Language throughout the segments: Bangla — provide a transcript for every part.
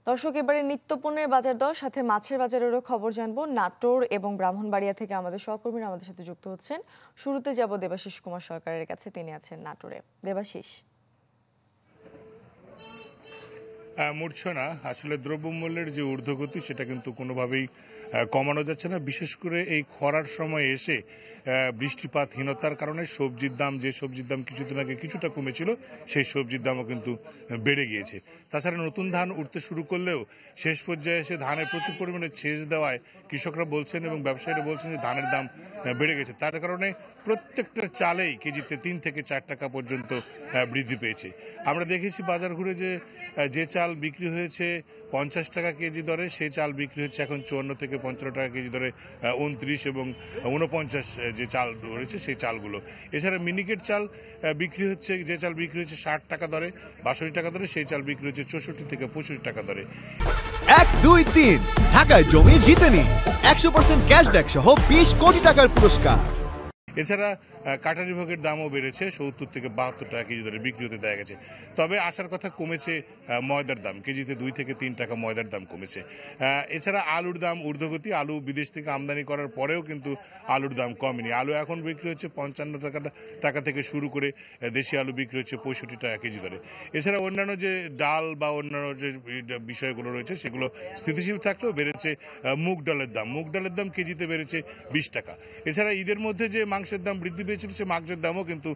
দর্শক, এবারে নিত্যপণ্যের বাজার দর সাথে মাছের বাজারেরও খবর জানবো। নাটোর এবং ব্রাহ্মণবাড়িয়া থেকে আমাদের সহকর্মীরা আমাদের সাথে যুক্ত হচ্ছেন। শুরুতে যাব দেবাশিস কুমার সরকারের কাছে, তিনি আছেন নাটোরে। দেবাশিস। মূর্ছনা, আসলে দ্রব্যমূল্যের যে ঊর্ধ্বগতি সেটা কিন্তু কোনোভাবেই কমানো যাচ্ছে না। বিশেষ করে এই খরার সময় এসে বৃষ্টিপাতহীনতার কারণে সবজির দাম, যে সবজির দাম কিছুদিন আগে কিছুটা কমেছিল, সেই সবজির দামও কিন্তু বেড়ে গিয়েছে। তাছাড়া নতুন ধান উঠতে শুরু করলেও শেষ পর্যায়ে এসে ধানের প্রচুর পরিমাণে সেচ দেওয়ায় কৃষকরা বলছেন এবং ব্যবসায়ীরা বলছেন যে ধানের দাম বেড়ে গেছে। তার কারণে প্রত্যেকটা চালেই কেজিতে 3 থেকে 4 টাকা পর্যন্ত বৃদ্ধি পেয়েছে। আমরা দেখেছি বাজার ঘুরে যে চাল বিক্রি হয়েছে 50 টাকা কেজি দরে, সেই চাল বিক্রি হচ্ছে এখন 54 থেকে 55 টাকা কেজি দরে, 29 এবং 49 যে চাল রয়েছে সেই চালগুলো। এছাড়া মিনিকেট চাল বিক্রি হচ্ছে, যে চাল বিক্রি হচ্ছে 60 টাকা দরে, 62 টাকা দরে, সেই চাল বিক্রি হচ্ছে 64 থেকে 65 টাকা দরে। 1, 2, 3 ঢাকায় জমি জিতে নিন 100% ক্যাশব্যাক সহ 20 কোটি টাকার পুরস্কার। এছাড়া কাটারি ভোগের দামও বেড়েছে, 70 থেকে 72 টাকা কেজি দরে বিক্রি হতে দেখা গেছে। তবে আসার কথা কমেছে ময়দার দাম, কেজিতে 2 থেকে 3 টাকা ময়দার দাম কমেছে। এছাড়া আলুর দাম ঊর্ধ্বগতি, আলু বিদেশ থেকে আমদানি করার পরেও কিন্তু আলুর দাম কমেনি। আলু এখন বিক্রি হচ্ছে 55 টাকা থেকে শুরু করে দেশি আলু বিক্রি হচ্ছে 65 টাকা কেজি দরে। এছাড়া অন্যান্য যে ডাল বা অন্যান্য যে বিষয়গুলো রয়েছে সেগুলো স্থিতিশীল থাকলেও বেড়েছে মুগ ডালের দাম কেজিতে বেড়েছে 20 টাকা। এছাড়া ঈদের মধ্যে যে মাংসের দাম বৃদ্ধি পেয়েছিল, সেই মাংসের দামও কিন্তু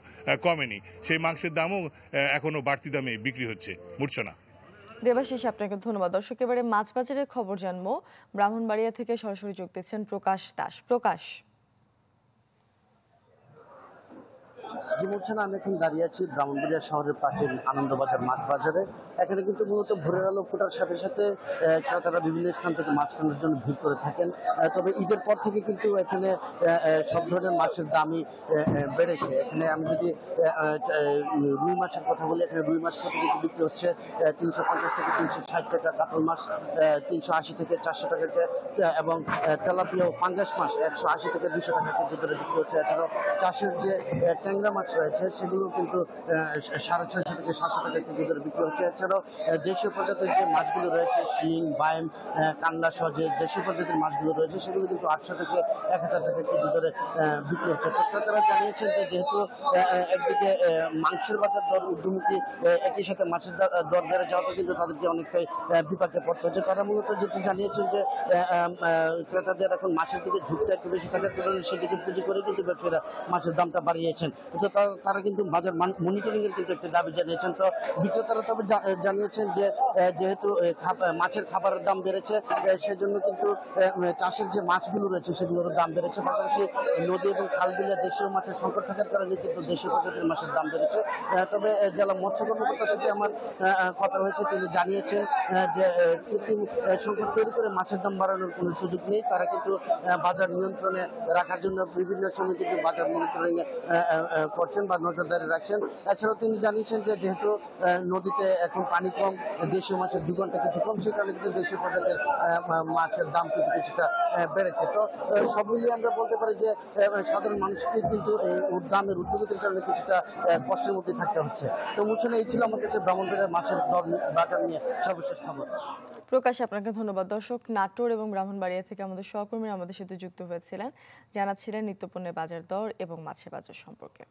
কমেনি, সেই মাংসের দামও এখনো বাড়তি দামে বিক্রি হচ্ছে। মূর্ছনা। দেবাশিস, আপনাকে ধন্যবাদ। দর্শক, এবারে মাছ বাজারের খবর জানবো। ব্রাহ্মণবাড়িয়া থেকে সরাসরি যোগ দিচ্ছেন প্রকাশ দাস। প্রকাশ। জি মূর্ছনা, আমি এখন দাঁড়িয়ে আছি ব্রাহ্মণবাড়িয়া শহরের প্রাচীন আনন্দবাজার মাছ বাজারে। এখানে কিন্তু মূলত ভোরের আলো ফোটার সাথে সাথে ক্রেতারা বিভিন্ন স্থান থেকে মাছ কেনার জন্য ভিড় করে থাকেন। তবে ঈদের পর থেকে কিন্তু এখানে সব ধরনের মাছের দামই বেড়েছে। এখানে আমি যদি রুই মাছের কথা বলি, এখানে রুই মাছ প্রতি কেজি বিক্রি হচ্ছে 350 থেকে 360 টাকা, কাতল মাছ 380 থেকে 400 টাকা, এবং তেলাপিয়া ও পাঙ্গাস মাছ 180 থেকে 200 টাকা কেজি দরে বিক্রি হচ্ছে। এছাড়াও চাষের যে ট্যাংরা মাছ রয়েছে সেগুলো কিন্তু 650 থেকে 700 টাকা কেজি দরে বিক্রি হচ্ছে। এছাড়াও দেশীয় প্রজাতির যে মাছগুলো রয়েছে, শিং, বাইম, কানলা সহ যে দেশীয় প্রজাতির মাছগুলো রয়েছে সেগুলো কিন্তু 800 থেকে 1000 টাকা কেজি দরে বিক্রি হচ্ছে। ক্রেতারা জানিয়েছেন যে যেহেতু একদিকে মাংসের বাজার দর ঊর্ধ্বমুখী, একই সাথে মাছের দর বেড়ে যাওয়াতে কিন্তু তাদেরকে অনেকটাই বিপাকে পড়তে হচ্ছে। তারা মূলত যেটি জানিয়েছেন যে ক্রেতাদের এখন মাছের দিকে ঝুঁকটা একটু বেশি থাকার কারণে সেটিকে পুঁজি করে কিন্তু ব্যবসায়ীরা মাছের দামটা বাড়িয়েছেন। কিন্তু তারা কিন্তু বাজার মনিটরিং এর কিন্তু একটি দাবি জানিয়েছেন। তো বিক্রেতারা তবে জানিয়েছেন যে যেহেতু মাছের খাবারের দাম বেড়েছে, সেজন্য কিন্তু চাষের যে মাছগুলো রয়েছে সেগুলোর দাম বেড়েছে। পাশাপাশি নদী এবং খাল বিলে দেশীয় মাছের সংকট থাকার কারণে কিন্তু দেশীয় প্রজাতির মাছের দাম বেড়েছে। তবে জেলা মৎস্য কর্মকর্তার সাথে আমার কথা হয়েছে, তিনি জানিয়েছেন যে কৃত্রিম সংকট তৈরি করে মাছের দাম বাড়ানোর কোনো সুযোগ নেই। তারা কিন্তু বাজার নিয়ন্ত্রণে রাখার জন্য বিভিন্ন সময় কিন্তু বাজার মনিটরিং করছেন বা নজরদারি রাখছেন। এছাড়াও তিনি জানিয়েছেন যে যেহেতু নদীতে এখন পানি কম, দেশীয় মাছের যোগানটা কিছু কম, সেই কারণে কিন্তু দেশীয় প্রজাতির মাছের দাম কিন্তু কিছুটা বেড়েছে। তো সব মিলিয়ে আমরা বলতে পারি যে সাধারণ মানুষকে কিন্তু এই দামের ঊর্ধ্বগতির কারণে কিছুটা কষ্টের মধ্যে থাকতে হচ্ছে। তো মূর্ছনা, এই ছিল আমার কাছে ব্রাহ্মণবাড়িয়ার মাছের দর বাজার নিয়ে সর্বশেষ খবর। প্রকাশ, আপনাকে ধন্যবাদ। দর্শক, নাটোর এবং ব্রাহ্মণবাড়িয়া থেকে আমাদের সহকর্মীরা আমাদের সাথে যুক্ত হয়েছিলেন, জানাচ্ছিলেন নিত্যপণ্যের বাজার দর এবং মাছের বাজার সম্পর্কে।